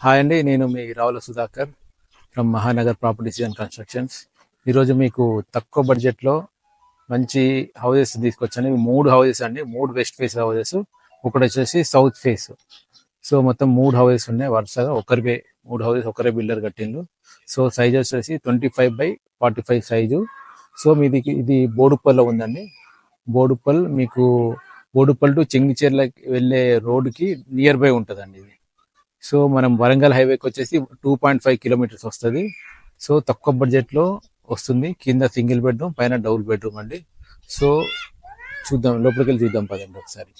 Hi అండి, నేను మీ Ravula Sudhakar from Mahanagar properties and constructions. ఈరోజు మీకు తక్కువ బడ్జెట్లో మంచి హౌసెస్ తీసుకొచ్చాను. ఇవి 3 హౌసెస్ అండి, 3 వెస్ట్ ఫేస్ హౌసెస్, ఒకటి వచ్చేసి సౌత్ ఫేస్. సో మొత్తం 3 హౌసెస్ ఉన్నాయి వరుసగా. ఒకరివే 3 హౌసెస్, ఒకరే బిల్డర్ కట్టిండు. సో సైజ్ వచ్చేసి 25x45 సైజు. సో మీది ఇది బోడుప్పల్లో ఉందండి. బోడుప్పల్ మీకు బోడుప్పల్ టు చెంగిచెర్లకి వెళ్ళే రోడ్డుకి నియర్ బై ఉంటుందండి ఇది. సో మనం వరంగల్ హైవేకి వచ్చేసి 2.5 కిలోమీటర్స్ వస్తుంది. సో తక్కువ బడ్జెట్లో వస్తుంది. కింద సింగిల్ బెడ్రూమ్, పైన డబుల్ బెడ్రూమ్ అండి. సో చూద్దాం, లోపలికి వెళ్ళి చూద్దాం పదండి ఒకసారి.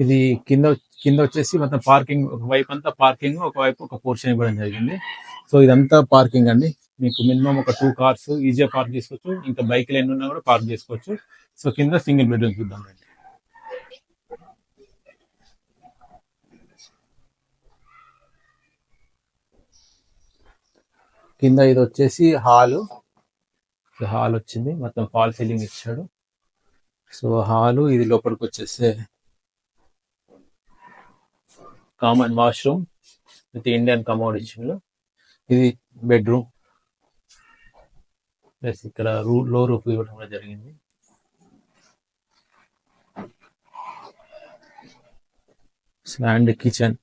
ఇది కింద కింద వచ్చేసి మొత్తం పార్కింగ్, ఒకవైపు అంతా పార్కింగ్, ఒకవైపు ఒక పోర్షన్ ఇవ్వడం జరిగింది. సో ఇదంతా పార్కింగ్ అండి. మీకు మినిమం ఒక 2 కార్స్ ఈజీగా పార్క్ చేసుకోవచ్చు. ఇంకా బైక్లు ఎన్ని ఉన్నా కూడా పార్క్ చేసుకోవచ్చు. సో కింద సింగిల్ బెడ్రూమ్ చూద్దాం రండి. కింద ఇది వచ్చేసి హాల్ వచ్చింది. మొత్తం ఫాల్ సీలింగ్ ఇచ్చాడు. సో హాలు ఇది లోపలికి వచ్చేస్తే common washroom with Indian commode ఇచ్చిండు. ఇది బెడ్రూమ్ ప్లస్ ఇక్కడ లో రూఫ్ ఇవ్వడం కూడా జరిగింది. అండ్ కిచెన్,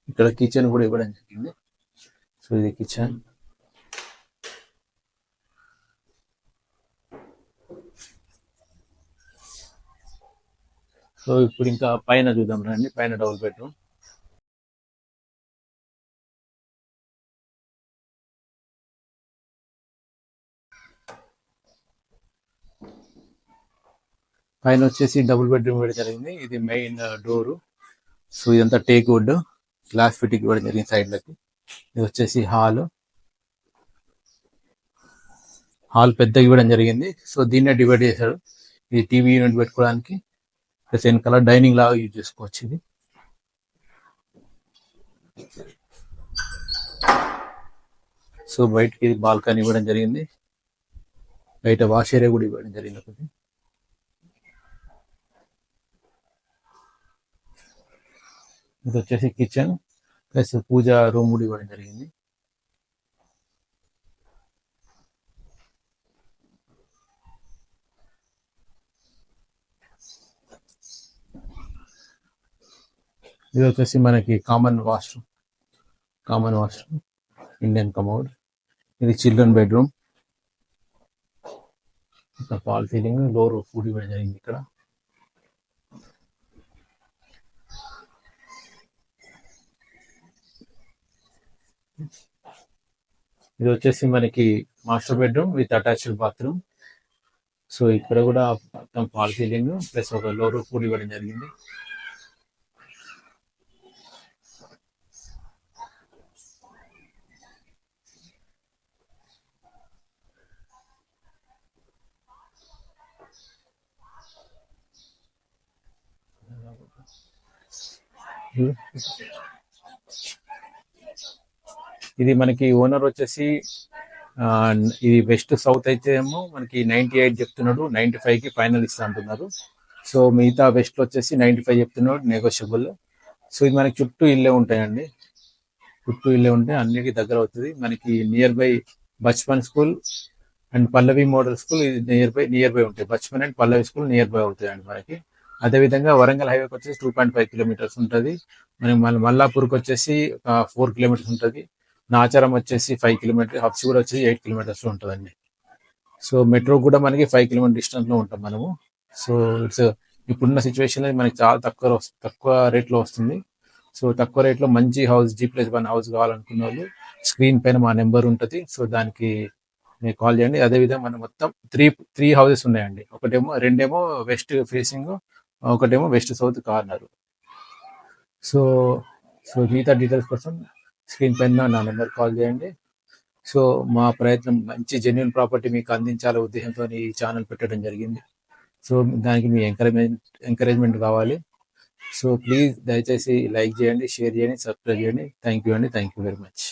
ఇక్కడ కిచెన్ కూడా ఇవ్వడం జరిగింది. సో ఇది కిచెన్. సో ఇప్పుడు ఇంకా పైన చూద్దాం రండి. పైన డబుల్ బెడ్రూమ్. పైన వచ్చేసి డబుల్ బెడ్రూమ్ ఇవ్వడం జరిగింది. ఇది మెయిన్ డోరు. సో ఇదంతా టేక్ వుడ్, గ్లాస్ ఫిట్టింగ్ ఇవ్వడం జరిగింది సైడ్లకి. ఇది వచ్చేసి హాల్ పెద్దగా ఇవ్వడం జరిగింది. సో దీన్నే డివైడ్ చేశాడు. ఇది టీవీ యూనిట్ పెట్టుకోవడానికి, ప్లస్ వెనకాల డైనింగ్ లాగా యూజ్ చేసుకోవచ్చు. ఇది సో బయటకి ఇది బాల్కనీ ఇవ్వడం జరిగింది. బయట వాష్ ఏరియా కూడా ఇవ్వడం జరిగింది ఒకటి. ఇది వచ్చేసి కిచెన్ ప్లస్ పూజ రూమ్ కూడా ఇవ్వడం జరిగింది. ఇది వచ్చేసి మనకి కామన్ వాష్రూమ్ ఇండియన్ కమోడ్. ఇది చిల్డ్రన్ బెడ్రూమ్. ఫాల్ సీలింగ్, లో రూఫ్ కూడా ఇవ్వడం జరిగింది ఇక్కడ. ఇది వచ్చేసి మనకి master bedroom with attached bathroom. So ఇక్కడ కూడా మొత్తం ఫాల్ సీలింగ్ ప్లస్ ఒక లో రూఫ్ కూడా ఇవ్వడం జరిగింది. ఇది మనకి ఓనర్ వచ్చేసి ఇది వెస్ట్ సౌత్ అయితే ఏమో మనకి 98 చెప్తున్నాడు, 95కి ఫైనల్ ఇస్తా అంటున్నారు. సో మిగతా వెస్ట్ లో వచ్చేసి 95 చెప్తున్నాడు, నెగోషియబుల్. సో ఇది మనకి చుట్టూ ఇల్లే ఉంటాయండి. అన్నిటికీ దగ్గర అవుతుంది. మనకి near by Bachpan school and Pallavi model school ఇది నియర్ బై ఉంటాయి. Bachpan and Pallavi school near by అవుతాయండి మనకి. అదేవిధంగా వరంగల్ హైవేకి వచ్చేసి 2.5 కిలోమీటర్స్ ఉంటుంది. మనకి మల్లాపూర్కి వచ్చేసి 4 కిలోమీటర్స్ ఉంటుంది. నాచారం వచ్చేసి 5 కిలోమీటర్స్, హబ్సిగూడ వచ్చేసి 8 కిలోమీటర్స్ ఉంటుందండి. సో మెట్రో కూడా మనకి 5 కిలోమీటర్ డిస్టెన్స్ లో ఉంటాం మనము. సో ఇట్స్ ఇప్పుడున్న సిచ్యువేషన్ లో మనకి చాలా తక్కువ రేట్లో వస్తుంది. సో తక్కువ రేట్లో మంచి హౌస్, G+1 హౌస్ కావాలనుకున్న వాళ్ళు స్క్రీన్ పైన మా నెంబర్ ఉంటుంది. సో దానికి మీరు కాల్ చేయండి. అదేవిధంగా మనం మొత్తం త్రీ హౌసెస్ ఉన్నాయండి. రెండేమో వెస్ట్ ఫేసింగ్, ఒకటేమో వెస్ట్ సౌత్ కార్నర్. సో మిగతా డీటెయిల్స్ కోసం స్క్రీన్ పైన నా నెంబర్ కాల్ చేయండి. సో మా ప్రయత్నం మంచి జెన్యున్ ప్రాపర్టీ మీకు అందించాలనే ఉద్దేశంతో ఈ ఛానల్ పెట్టడం జరిగింది. సో దానికి మీ ఎంకరేజ్మెంట్ కావాలి. సో ప్లీజ్ దయచేసి లైక్ చేయండి, షేర్ చేయండి, సబ్స్క్రైబ్ చేయండి. థ్యాంక్ యూ అండి. Thank you very much.